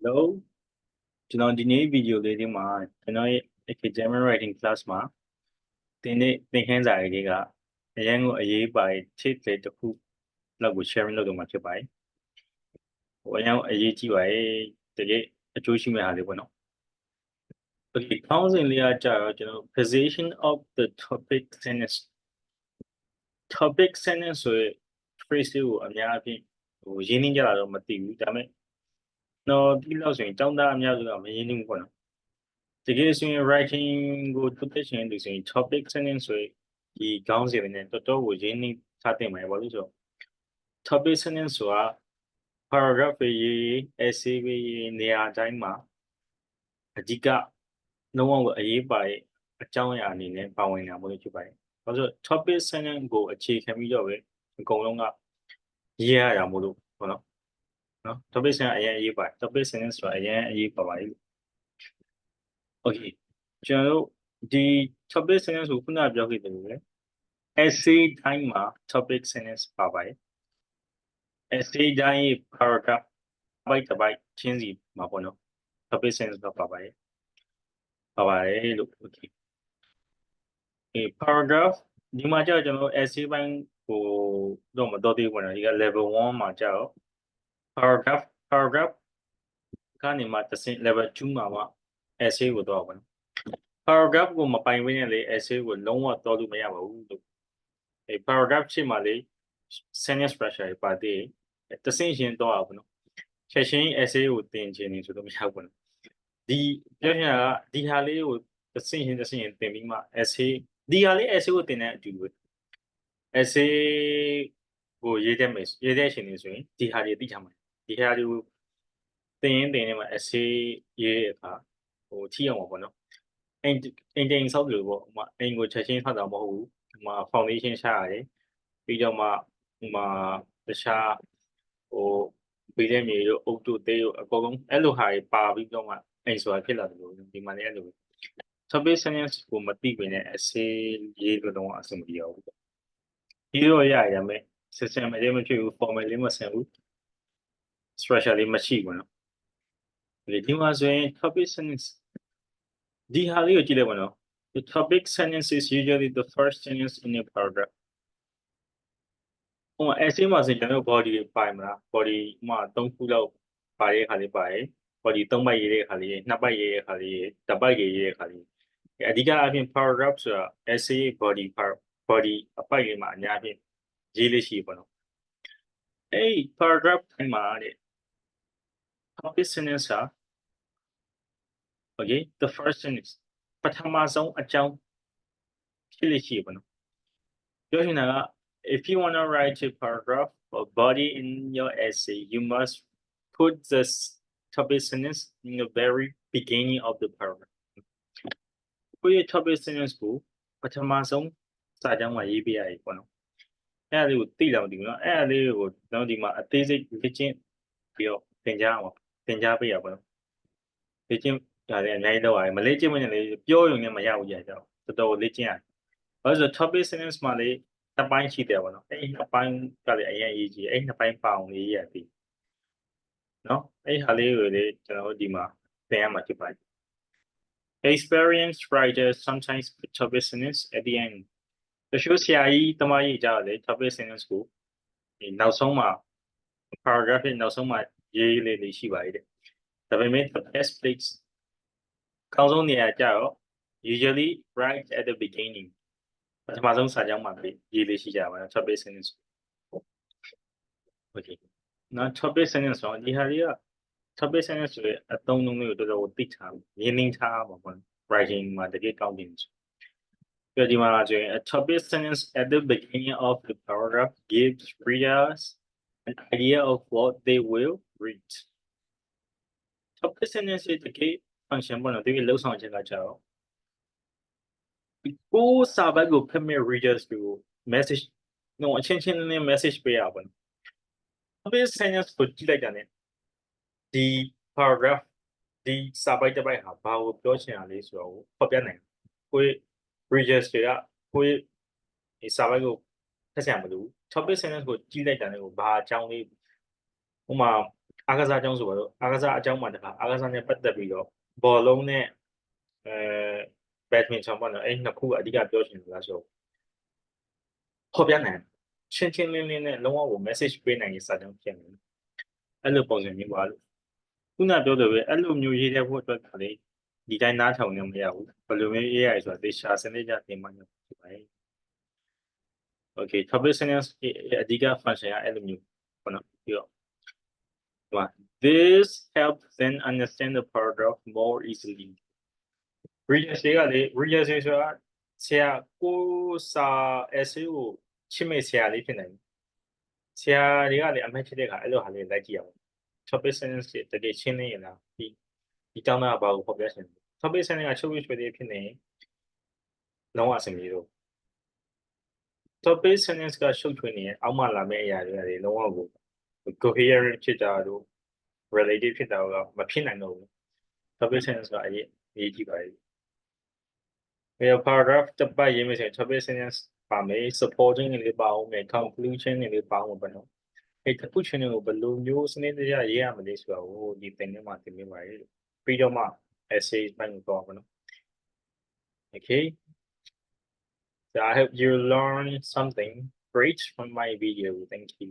Hello,ကျွန်တော်ဒီနေ့ဗီဒီယိုလေးမှာကျွန်တော်ရဲ့ academic writing class မှာသင်ခန်းစာတွေကအရန်ကိုအရေးပါတဲ့ tip တွေတစ်ခုလောက်ကို sharing လုပ်တော့မှာဖြစ်ပါတယ်။အရန်အရေးကြီးပါတယ်တကယ်အကျိုးရှိမဲ့ဟာလေးပေါ့နော်။ Okay ခေါင်းစဉ်လေးကကြာတော့ကျွန်တော် position of the topic sentence ဆိုတဲ့ phrase ကိုအများအပြားရင်းနှီးကြတာတော့မသိဘူးဒါပေမဲ့တော့ဒီလောက်ဆိုရင်ကျောင်းသားအများစုကမရင်းနှီးဘူးပေါ့နော်တကယ်ဆိုရင် writing ကိုထုတ်တဲ့ရှင်လူဆိုရင် topic sentence ဆိုရင်ဒီခေါင်းစဉ်တွေနဲ့တော်တော်ကိုရင်းနှီးထားတင်ပါတယ်ဘာလို့ဆိုတော့ topic sentence ဆိုတာ paragraph ပဲရေး essay ပဲရေးနေရာတိုင်းမှာအဓိကလုံးဝအရေးပါတဲ့အကြောင်းအရာအနေနဲ့ပါဝင်တာမျိုးဖြစ်ပါတယ်ဘာလို့ဆို topic sentence ကိုအခြေခံပြီးတော့ပဲအကုန်လုံးကရေးရတာမို့လို့ပေါ့နော်topic sentence အရင်အရေးပါတယ် topic sentence ဆိုတာအရင်အရေးပါပါတယ် Okay ကျွန်တော်တို့ဒီ topic sentence ကိုခုနပြောခဲ့တယ်လို့လေ essay တိုင်းမှာ topic sentence ပါပါတယ် essay တိုင်း paragraph ဘိုက်တစ်ဘိုက်ချင်းစီမှာပေါ့နော် topic sentence ပါပါတယ်လို့ Okay paragraph ဒီမှာကြာကျွန်တော် essay ပိုင်းကိုတော့မတော်သေးဘူးပေါ့နော်ဒီက level 1မှာကြာတော့ paragraph ကနေမှတစ်ဆင့် level 2မှာမှ essay ကိုတော့ပေါ့နော် paragraph ကိုမပိုင်ဘဲနဲ့လေ essay ကိုလုံးဝတော့လို့မရပါဘူးလို့paragraph ရှေ့မှာလေ sentence structure ပါသေးတယ်တစ်ဆင့်ရှင်တော့ပေါ့နော်ချက်ချင်း essay ကိုသင်ချင်နေဆိုတော့မရဘူးပေါ့နော်ဒီပြောချင်တာကဒီဟာလေးကိုတစ်ဆင့်ရှင်သင်ပြီးမှ essay ဒီဟာလေး essay ကိုသင်တဲ့အတူတူပဲ essay ကိုရေးတဲ့ရှင်နေဆိုရင်ဒီဟာတွေသိချင်မှာဒီဟာတွေကိုသင်နေမှာ essay ရေးတဲ့အခါထိအောင်ပါပေါ့နော်အိမ်တိမ်ဆောက်လို့ပေါ့အိမ်ကိုချက်ချင်းဆောက်တာမဟုတ်ဘူးfoundation ချရတယ်ပြီးတော့မှတခြားပေးတဲ့မြေတို့အုတ်တို့သေးတို့အကုန်လုံးအဲ့လိုဟာတွေပါပြီးတော့မှအိမ်ဆိုတာဖြစ်လာတယ်လို့ဒီမှာလည်းအဲ့လို topic sentence ကိုမသိဘဲနဲ့ essay ရေးလို့တော့အဆင်မပြေဘူးရေးတော့ရတယ်ဒါပေမဲ့ system လေးမဖြစ်ဘူး format လေးမဆင်ဘူး structure လေးမရှိဘူးနော်ဒီမှာဆိုရင် topic sentence ဒီဟာလေးကိုကြည့်လိုက်ပါနော် The topic sentence is usually the first sentence in a paragraph essay မှာဆိုရင်ကျွန်တော် body ပိုင်မလား body မှာ3ခုလောက်ပါတဲ့ခါလေးပါတယ် body 3ပိုက်ရေးတဲ့ခါလေး2ပိုက်ရေးတဲ့ခါလေးတစ်ပိုက်ရေးတဲ့ခါလေးအဓိကအပြင် paragraph ဆိုတာ essay body အပိုက်လေးမှာအများဖြင့်ရေးလေးရှိပေါ့နော်အဲ့ paragraph တိုင်းမှာတဲ့ topic sentence ဟာ Okay the first sentence ပထမဆုံးအကြောင်းဖြစ်လိမ့်ရှိပေါ့နော်ပြောချင်တာက if you want to write a paragraph or body in your essay you must put this topic sentence in the very beginning of the paragraph ကိုယ့်ရဲ့ topic sentence ကိုပထမဆုံးစာကြောင်းမှာရေးပြရည်ပေါ့နော်အဲ့ဒါလေးကိုသိလောက်ဒီနော်အဲ့ဒါလေးကိုကျွန်တော်ဒီမှာအသေးစိတ်လေ့ကျင့်ပြီးတော့သင်ကြားပေးရပါတော့လေ့ကျင့်ဒါလည်းအများကြီးတော့ရတယ်မလေ့ကျင့်မနဲ့လေပြောရုံနဲ့မရဘူးကြာတော့တော်တော်လေ့ကျင့်ရတယ်ဘာလို့ဆို topic sentence မှာလေနှစ်ပိုင်းရှိတယ်ပေါ့နော်အဲ့နှစ်ပိုင်းကလည်းအရင်အရေးကြီးအဲ့နှစ်ပိုင်းပါအောင်လေးရပြီနော်အဲ့ဟာလေးကိုလေကျွန်တော်ဒီမှာသင်ရမှာဖြစ်ပါတယ် experienced writers sometimes put topic sentence at the end တချို့ဆရာကြီးတမကြီးကြားလေ topic sentence ကိုဒီနောက်ဆုံးမှာ paragraph ရဲ့နောက်ဆုံးမှာရေးလေးရှိပါသေးတယ်ဒါပေမဲ့ the best place ကောင်းဆုံးနေရာကြတော့ usually right at the beginning ပထမဆုံးစာကြောင်းမှာရေးလေးရှိကြပါတော့ topic sentence okay နောက် topic sentence ဆိုဒီဟာတွေက topic sentence ဆိုတဲ့အသုံးအနှုန်းလေးကိုတော်တော်သိထားရင်းနှီးထားပါပေါ့ writing မှာတကယ်ကောင်းတယ်ဆိုဒီမှာဆိုရင် a topic sentence at the beginning of the paragraph gives readers an idea of what they will read topic sentence ရဲ့တကယ် function ပေါ့နော်တကယ်လှုပ်ဆောင်ချက်ကကြတော့ကိုစာပတ်ကိုဖတ်မဲ့ readers ကို message အချင်းချင်းနဲ့ message ပေးရပါဘူး topic sentence ကိုကြည့်လိုက်တာ ਨੇ ဒီ paragraph ဒီစာပိုက်တစ်ပိုက်ဟာဘာကိုပြောချင်တာလဲဆိုတော့ဖော်ပြနိုင်ကို readers တွေကကိုဒီစာပိုက်ကိုဖတ်ဆရာမလို့ topic sentence ကိုကြည့်လိုက်တာ ਨੇ ကိုဘာအကြောင်းလေးဥမာ အားကစားအကြောင်းဆိုတော့အားကစားအကြောင်းမှာတခါအားကစားနဲ့ပတ်သက်ပြီးတော့ဘောလုံးနဲ့ဘက်ဒမင်တန်ပေါ့နော်အဲ့နှစ်ခုအဓိကပြောချင်တယ်လားဆိုဖော်ပြနိုင်ချင်းချင်းလင်းလင်းနဲ့လုံးဝကို message ပေးနိုင်ရေးစာကြောင်းဖြစ်နေအဲ့လိုပုံစံမျိုးပါလို့ခုနပြောလို့ပဲအဲ့လိုမျိုးရေးတဲ့ဖို့အတွက်ကလေဒီတိုင်းနားထောင်နေမရဘူးဘယ်လိုမျိုးရေးရလဲဆိုတာသေချာစနစ်ကျသင်မှရဖြစ်ပါတယ် Okay topic sentence အဓိက function ကအဲ့လိုမျိုးပေါ့နော်ပြီးတော့this helps them understand the paragraph more easily reader တွေကလေ reader ဆိုတာဆရာကိုစာ essay ကိုချစ်မိတ်ဆရာလေးဖြစ်နိုင်တယ်ဆရာတွေကလေအမှတ်ချတဲ့ခါအဲ့လိုဟာလေးလိုက်ကြည့်အောင် topic sentence တကယ်ရှင်းနေရလားဒီတောင်းတာဘာကိုဖော်ပြချင်လဲ topic sentence ကချုပ်ရွှေလေးဖြစ်နေလုံးဝအဆင်ပြေတော့ topic sentence ကရှုပ်ထွေးနေအောက်မှလာမယ့်အရာတွေကလေလုံးဝကို coherent ဖြစ်တာတို့ related ဖြစ်တာတော့မဖြစ်နိုင်တော့ဘူး topic sentence ကအရေးကြီးပါတယ်paragraph တစ်ပတ်ရေးမယ်ဆိုရင် topic sentence ပါမယ် supporting တွေပါအောင်မယ် conclusion တွေပါအောင်မယ်နော်အဲ့တစ်ခုချင်းကိုဘယ်လိုမျိုးစနစ်တကျရေးရမလဲဆိုတာကိုဒီသင်ထဲမှာသင်ပေးပါတယ်ပြီးတော့မှ essay ဘက်ကိုတော့မယ်နော် okay so I hope you learn something great from my video thank you